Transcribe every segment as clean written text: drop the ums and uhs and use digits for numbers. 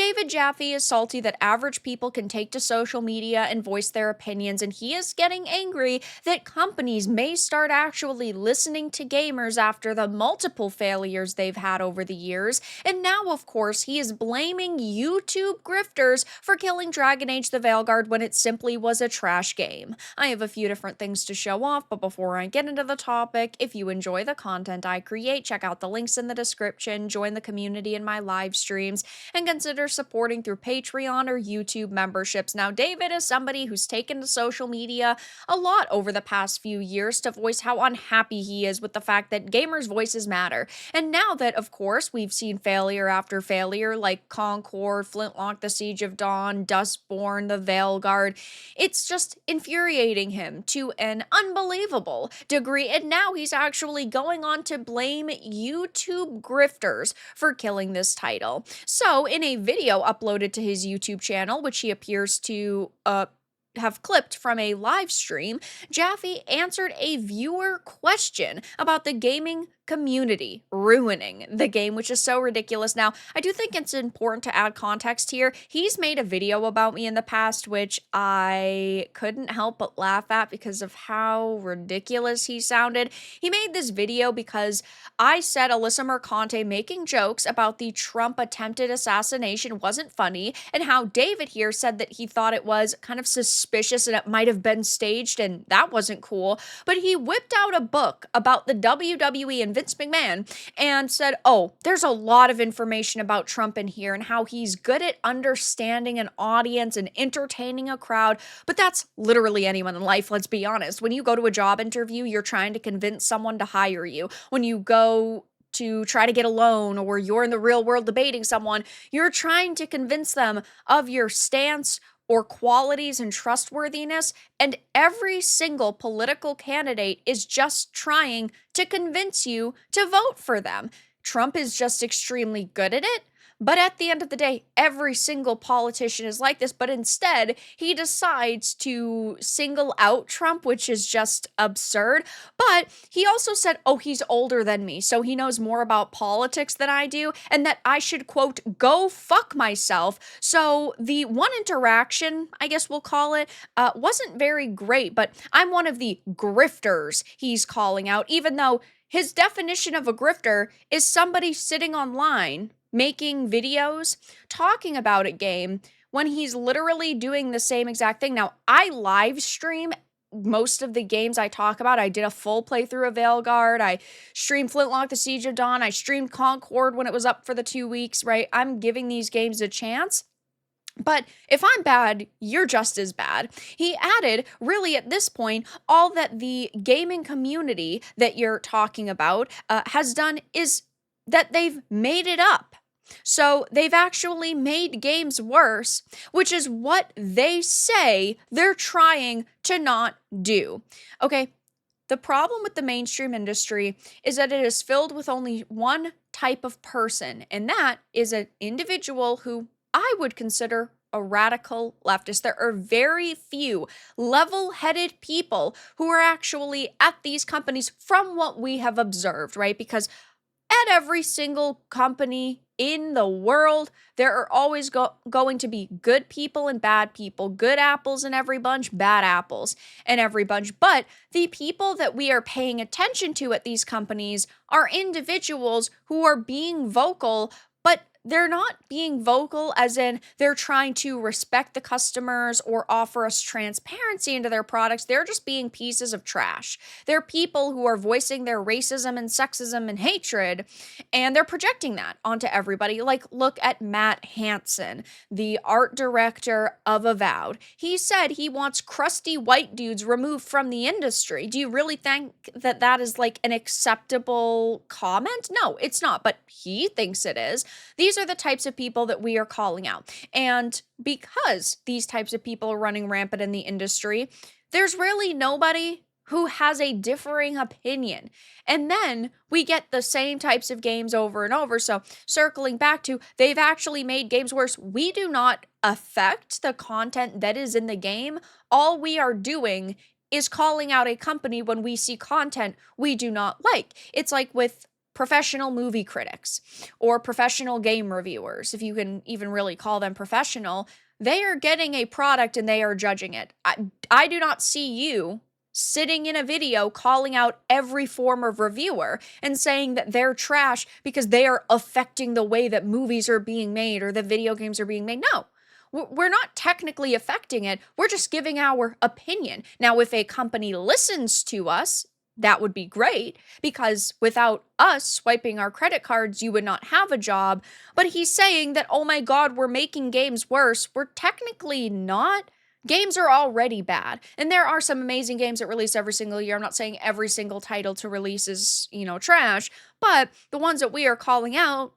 David Jaffe is salty that average people can take to social media and voice their opinions, and he is getting angry that companies may start actually listening to gamers after the multiple failures they've had over the years. And now, of course, he is blaming YouTube grifters for killing Dragon Age the Veilguard when it simply was a trash game. I have a few different things to show off, but before I get into the topic, if you enjoy the content I create, check out the links in the description, join the community in my live streams, and consider supporting through Patreon or YouTube memberships. Now, David is somebody who's taken to social media a lot over the past few years to voice how unhappy he is with the fact that gamers' voices matter. And now that, of course, we've seen failure after failure like Concord, Flintlock, the Siege of Dawn, Dustborn, the Veilguard, it's just infuriating him to an unbelievable degree. And now he's actually going on to blame YouTube grifters for killing this title. So, in a video uploaded to his YouTube channel, which he appears to have clipped from a live stream, Jaffe answered a viewer question about the gaming community ruining the game, which is so ridiculous. Now, I do think it's important to add context here. He's made a video about me in the past, which I couldn't help but laugh at because of how ridiculous he sounded. He made this video because I said Alyssa Mercante making jokes about the Trump attempted assassination wasn't funny, and how David here said that he thought it was kind of suspicious and it might have been staged, and that wasn't cool. But he whipped out a book about the WWE and Vince McMahon and said, oh, there's a lot of information about Trump in here and how he's good at understanding an audience and entertaining a crowd. But that's literally anyone in life, let's be honest. When you go to a job interview, you're trying to convince someone to hire you. When you go to try to get a loan, or you're in the real world debating someone, you're trying to convince them of your stance or qualities and trustworthiness, and every single political candidate is just trying to convince you to vote for them. Trump is just extremely good at it. But at the end of the day, every single politician is like this, but instead, he decides to single out Trump, which is just absurd. But he also said, oh, he's older than me, so he knows more about politics than I do, and that I should, quote, go fuck myself. So the one interaction, I guess we'll call it, wasn't very great, but I'm one of the grifters he's calling out, even though his definition of a grifter is somebody sitting online making videos, talking about a game, when he's literally doing the same exact thing. Now, I live stream most of the games I talk about. I did a full playthrough of Veilguard. I streamed Flintlock, the Siege of Dawn. I streamed Concord when it was up for the 2 weeks, right? I'm giving these games a chance. But if I'm bad, you're just as bad. He added, really at this point, all that the gaming community that you're talking about has done is that they've made it up. So they've actually made games worse, which is what they say they're trying to not do. Okay, the problem with the mainstream industry is that it is filled with only one type of person, and that is an individual who I would consider a radical leftist. There are very few level-headed people who are actually at these companies from what we have observed, right? Because at every single company in the world, there are always going to be good people and bad people, good apples in every bunch, bad apples in every bunch. But the people that we are paying attention to at these companies are individuals who are being vocal, but they're not being vocal as in they're trying to respect the customers or offer us transparency into their products. They're just being pieces of trash. They're people who are voicing their racism and sexism and hatred, and they're projecting that onto everybody. Like, look at Matt Hansen, the art director of Avowed. He said he wants crusty white dudes removed from the industry. Do you really think that that is like an acceptable comment? No, it's not, but he thinks it is. These are the types of people that we are calling out. And because these types of people are running rampant in the industry, there's really nobody who has a differing opinion. And then we get the same types of games over and over. So circling back to, they've actually made games worse. We do not affect the content that is in the game. All we are doing is calling out a company when we see content we do not like. It's like with professional movie critics or professional game reviewers, if you can even really call them professional, they are getting a product and they are judging it. I do not see you sitting in a video calling out every form of reviewer and saying that they're trash because they are affecting the way that movies are being made or the video games are being made. No, we're not technically affecting it. We're just giving our opinion. Now, if a company listens to us, that would be great, because without us swiping our credit cards, you would not have a job. But he's saying that, oh my God, we're making games worse. We're technically not. Games are already bad. And there are some amazing games that release every single year. I'm not saying every single title to release is, trash, but the ones that we are calling out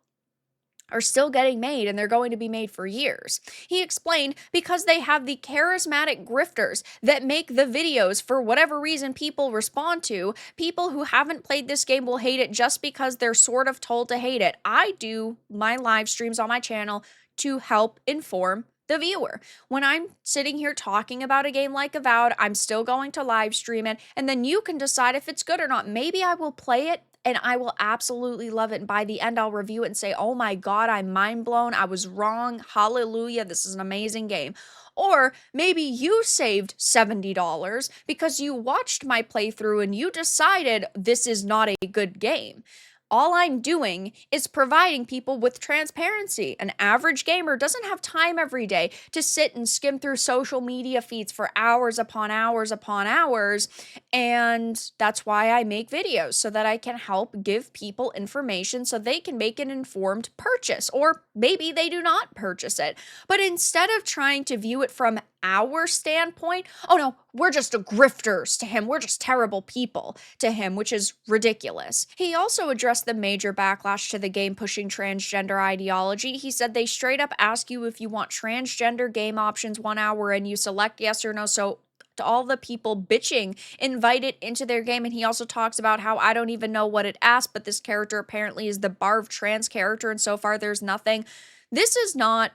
are still getting made, and they're going to be made for years. He explained because they have the charismatic grifters that make the videos for whatever reason people respond to. People who haven't played this game will hate it just because they're sort of told to hate it. I do my live streams on my channel to help inform the viewer. When I'm sitting here talking about a game like Avowed, I'm still going to live stream it, and then you can decide if it's good or not. Maybe I will play it and I will absolutely love it. And by the end, I'll review it and say, oh my God, I'm mind blown. I was wrong. Hallelujah. This is an amazing game. Or maybe you saved $70 because you watched my playthrough and you decided this is not a good game. All I'm doing is providing people with transparency. An average gamer doesn't have time every day to sit and skim through social media feeds for hours upon hours upon hours. And that's why I make videos, so that I can help give people information so they can make an informed purchase. Or maybe they do not purchase it. But instead of trying to view it from our standpoint, oh no, we're just grifters to him. We're just terrible people to him, which is ridiculous. He also addressed the major backlash to the game pushing transgender ideology. He said they straight up ask you if you want transgender game options 1 hour and you select yes or no. So to all the people bitching, invite it into their game. And he also talks about how I don't even know what it asked, but this character apparently is the barf trans character, and so far there's nothing. This is not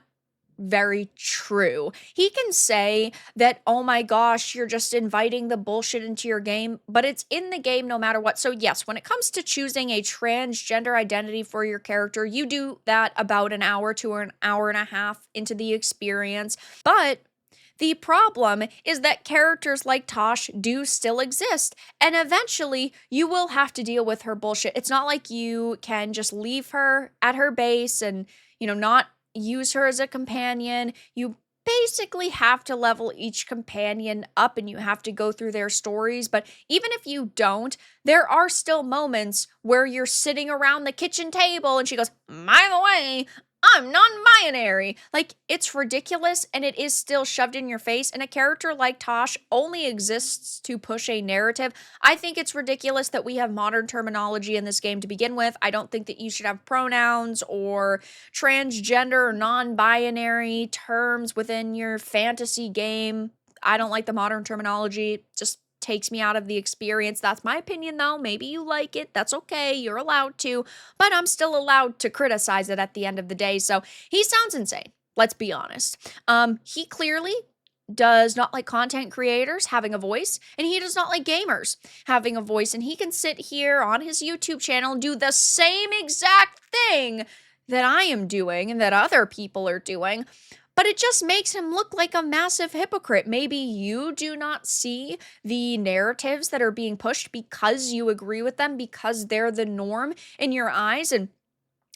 very true. He can say that, oh my gosh, you're just inviting the bullshit into your game, but it's in the game no matter what. So yes, when it comes to choosing a transgender identity for your character, you do that about an hour to an hour and a half into the experience. But the problem is that characters like Tosh do still exist, and eventually you will have to deal with her bullshit. It's not like you can just leave her at her base and, not use her as a companion. You basically have to level each companion up and you have to go through their stories. But even if you don't, there are still moments where you're sitting around the kitchen table and she goes, by the way, I'm non-binary. Like, it's ridiculous, and it is still shoved in your face, and a character like Tosh only exists to push a narrative. I think it's ridiculous that we have modern terminology in this game to begin with. I don't think that you should have pronouns or transgender or non-binary terms within your fantasy game. I don't like the modern terminology. It just takes me out of the experience. That's my opinion, though. Maybe you like it. That's okay. You're allowed to. But I'm still allowed to criticize it at the end of the day. So he sounds insane. Let's be honest. He clearly does not like content creators having a voice, and he does not like gamers having a voice. And he can sit here on his YouTube channel and do the same exact thing that I am doing and that other people are doing. But it just makes him look like a massive hypocrite. Maybe you do not see the narratives that are being pushed because you agree with them, because they're the norm in your eyes. And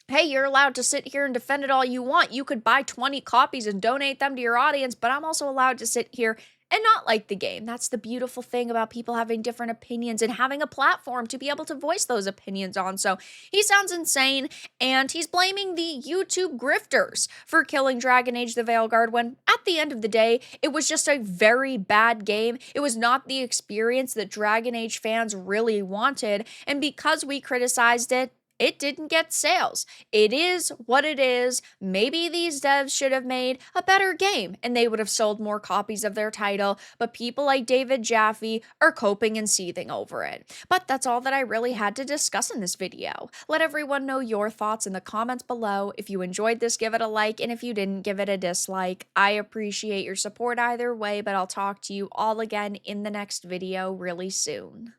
hey, you're allowed to sit here and defend it all you want. You could buy 20 copies and donate them to your audience, but I'm also allowed to sit here and not like the game. That's the beautiful thing about people having different opinions and having a platform to be able to voice those opinions on. So he sounds insane, and he's blaming the YouTube grifters for killing Dragon Age the Veilguard, when at the end of the day, it was just a very bad game. It was not the experience that Dragon Age fans really wanted, and because we criticized it, it didn't get sales. It is what it is. Maybe these devs should have made a better game and they would have sold more copies of their title, but people like David Jaffe are coping and seething over it. But that's all that I really had to discuss in this video. Let everyone know your thoughts in the comments below. If you enjoyed this, give it a like, and if you didn't, give it a dislike. I appreciate your support either way, but I'll talk to you all again in the next video really soon.